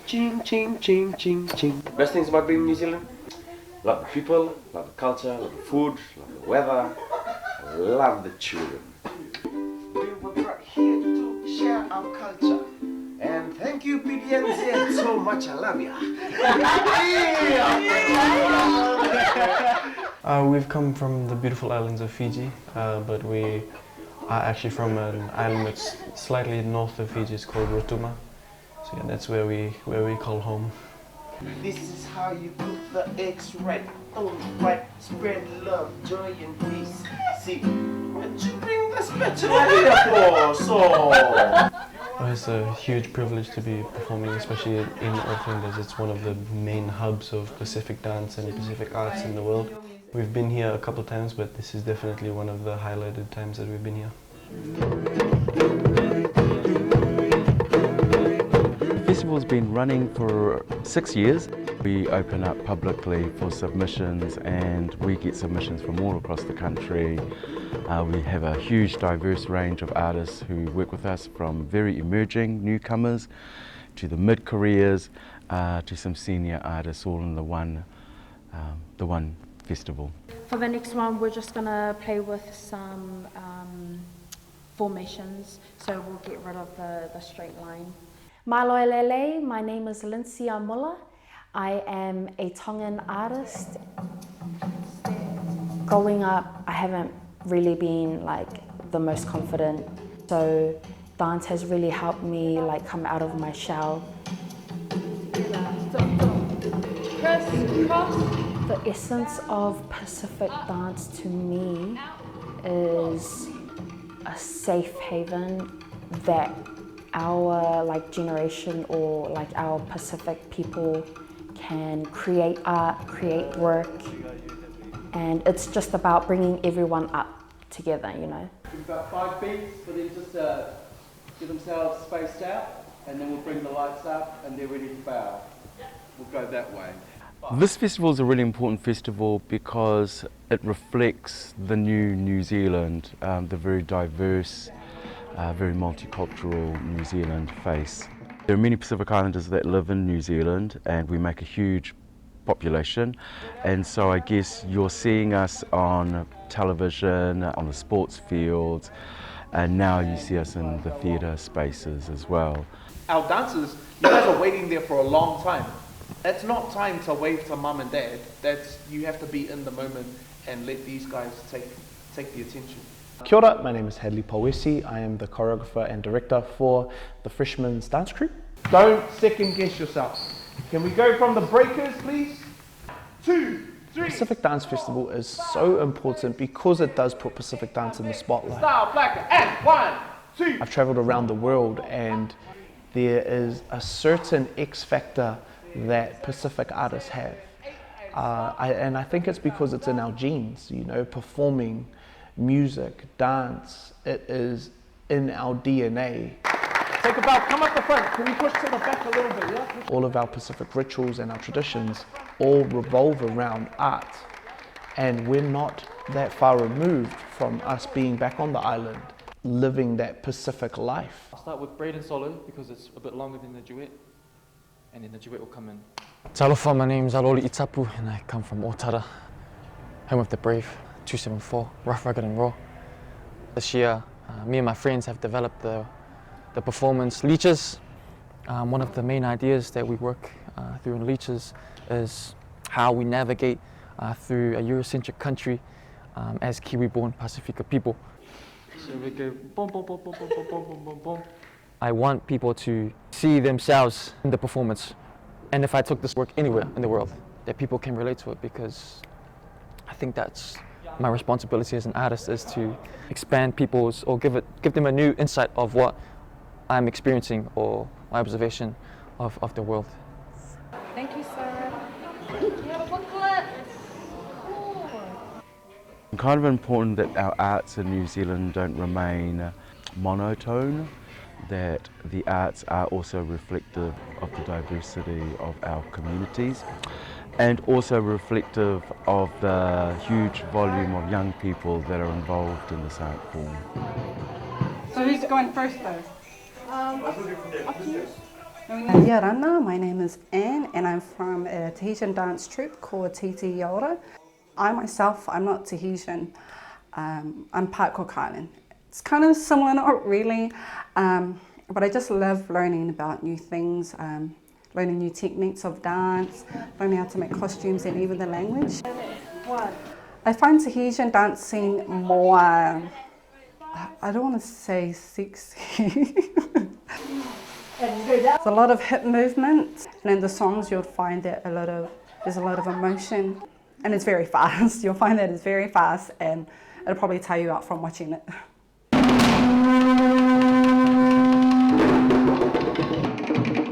Ching, ching, ching, ching, ching. Best things about being in New Zealand? Love the people, love the culture, love the food, love the weather, love the children. We were brought here to share our culture. And thank you, PDNZ, so much. I love ya. We've come from the beautiful islands of Fiji, but we are actually from an island that's slightly north of Fiji. It's called Rotuma. So yeah, that's where we call home. This is how you cook the eggs right. Don't fight, spread love, joy and peace. See, what you bring the spatula here for? So. It's a huge privilege to be performing, especially in Auckland, as it's one of the main hubs of Pacific dance and Pacific arts in the world. We've been here a couple of times, but this is definitely one of the highlighted times that we've been here. The festival's been running for 6 years. We open up publicly for submissions and we get submissions from all across the country. We have a huge diverse range of artists who work with us, from very emerging newcomers to the mid-careers to some senior artists, all in the one festival. For the next one, we're just going to play with some formations, so we'll get rid of the straight line. Malo Lele, my name is Lindsay Muller. I am a Tongan artist. Growing up, I haven't really been like the most confident, so dance has really helped me like come out of my shell. The essence of Pacific dance to me is a safe haven that our like generation or like our Pacific people can create art, create work, and it's just about bringing everyone up together, you know. We've got 5 beats for them just to get themselves spaced out, and then we'll bring the lights up and they're ready to bow. We'll go that way. This festival is a really important festival because it reflects the new New Zealand, the very diverse, very multicultural New Zealand face. There are many Pacific Islanders that live in New Zealand, and we make a huge population, and so I guess you're seeing us on television, on the sports fields, and now you see us in the theatre spaces as well. Our dancers, you guys are waiting there for a long time. That's not time to wave to mum and dad. You have to be in the moment and let these guys take the attention. Kia ora, my name is Hadley Powesi. I am the choreographer and director for the Freshmen's Dance Troupe. Don't second guess yourself. Can we go from the breakers, please? 2, 3. Pacific Dance Festival is so important because it does put Pacific dance in the spotlight. Style, black, and 1, 2. I've travelled around the world, and there is a certain X factor that Pacific artists have. And I think it's because it's in our genes, you know, performing, music, dance, it is in our DNA. Take a bow, come up the front. Can we push to the back a little bit, yeah? All of our Pacific rituals and our traditions all revolve around art. And we're not that far removed from us being back on the island, living that Pacific life. I'll start with braid and solo because it's a bit longer than the duet, and then the duet will come in. Talofa, my name's Aloli Itapu and I come from Otara, home of the brave, 274, rough, rugged and raw. This year, me and my friends have developed the performance Leeches. One of the main ideas that we work through in Leeches is how we navigate through a Eurocentric country as Kiwi-born Pasifika people. So we go boom, boom, boom, boom, boom, boom, boom, boom, boom. I want people to see themselves in the performance. And if I took this work anywhere in the world, that people can relate to it, because I think that's my responsibility as an artist, is to expand people's, or give them a new insight of what I'm experiencing or my observation of the world. Thank you, sir. You have a booklet. It's kind of important that our arts in New Zealand don't remain monotone, that the arts are also reflective of the diversity of our communities and also reflective of the huge volume of young people that are involved in this art form. So who's going first though? Up to you. Kia rana, my name is Anne and I'm from a Tahitian dance troupe called Titi Yaora. I myself, I'm not Tahitian, I'm part Cook Island. It's kind of similar, not really, but I just love learning about new things, learning new techniques of dance, learning how to make costumes and even the language. I find Tahitian dancing more, I don't want to say sexy. There's a lot of hip movement, and in the songs you'll find that there's a lot of emotion, and it's very fast. You'll find that it's very fast, and it'll probably tire you out from watching it.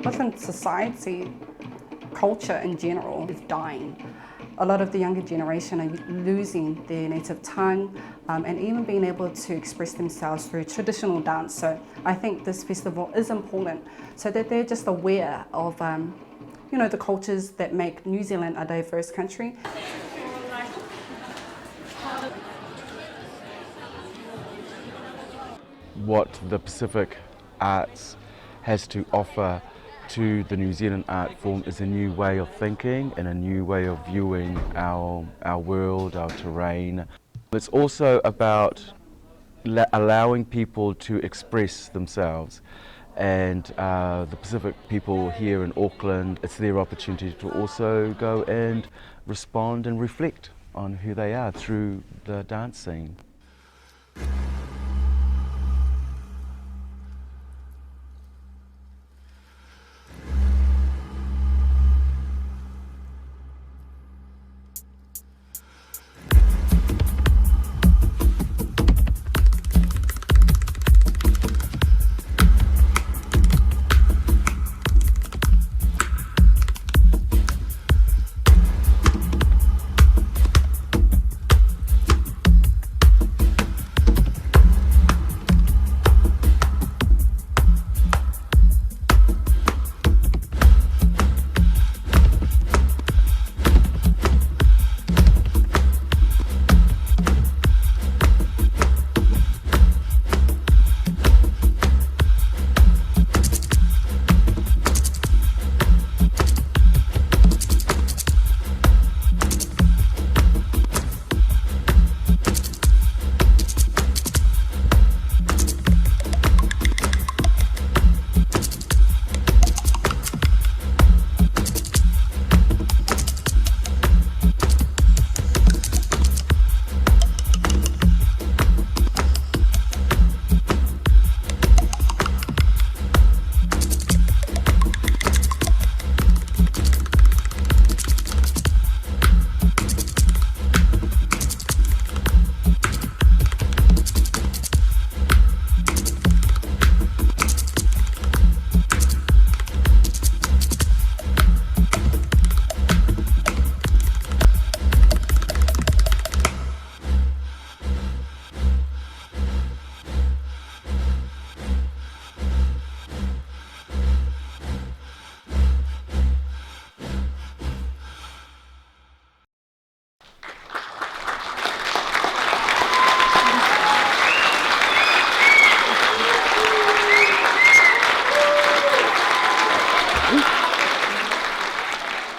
Within society, culture in general is dying. A lot of the younger generation are losing their native tongue and even being able to express themselves through traditional dance. So I think this festival is important so that they're just aware of the cultures that make New Zealand a diverse country. What the Pacific Arts has to offer to the New Zealand art form is a new way of thinking and a new way of viewing our world, our terrain. It's also about allowing people to express themselves, and the Pacific people here in Auckland, it's their opportunity to also go and respond and reflect on who they are through the dance scene.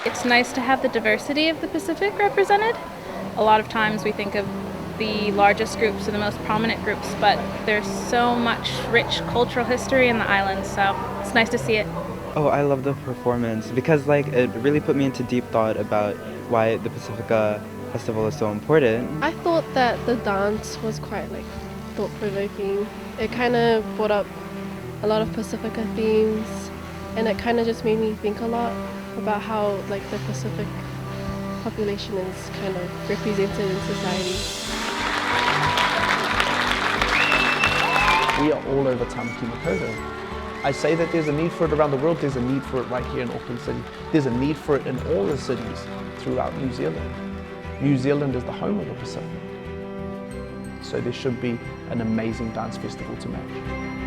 It's nice to have the diversity of the Pacific represented. A lot of times we think of the largest groups or the most prominent groups, but there's so much rich cultural history in the islands, so it's nice to see it. Oh, I love the performance because it really put me into deep thought about why the Pacifica Festival is so important. I thought that the dance was quite thought-provoking. It kind of brought up a lot of Pacifica themes, and it kind of just made me think a lot about how the Pacific population is kind of represented in society. We are all over Tāmaki Makaurau. I say that there's a need for it around the world, there's a need for it right here in Auckland City. There's a need for it in all the cities throughout New Zealand. New Zealand is the home of the Pacific. So there should be an amazing dance festival to match.